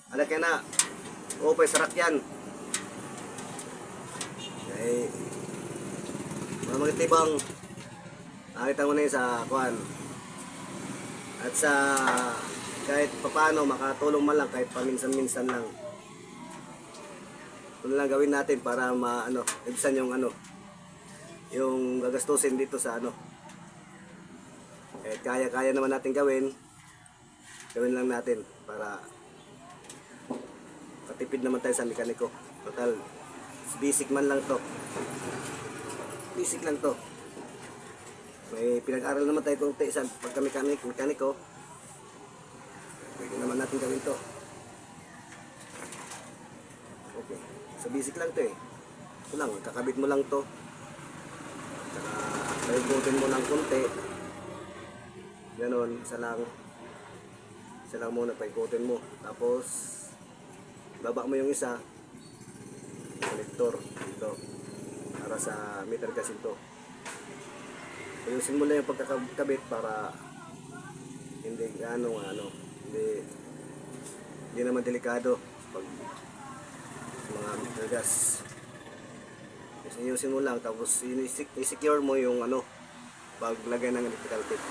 Alak yan na. Upay sarak yan. Okay. Mga tibang nakita mo na yun sa kuan. At sa kahit papaano makatulong man lang kahit paminsan-minsan lang. Ito lang gawin natin para ibsan yung yung gagastusin dito sa eh kaya naman natin gawin lang natin para katipid naman tayo sa mekaniko. Total basic man lang to, basic lang to. May pinag-aral naman tayo kung sa pagka-mekaniko, pwede naman natin gawin to. Okay, so basic lang to eh. Ito lang, kakabit mo lang to, saka paigutin mo ng konti. Ganon, isa lang muna paikutin mo. Tapos baba mo yung isa connector dito para sa meter gas ito. Ayusin mo lang yung pagkakabit para hindi hindi naman delikado pag mga meter gas. Ayusin mo lang, tapos i-secure mo yung paglagay ng electrical tape.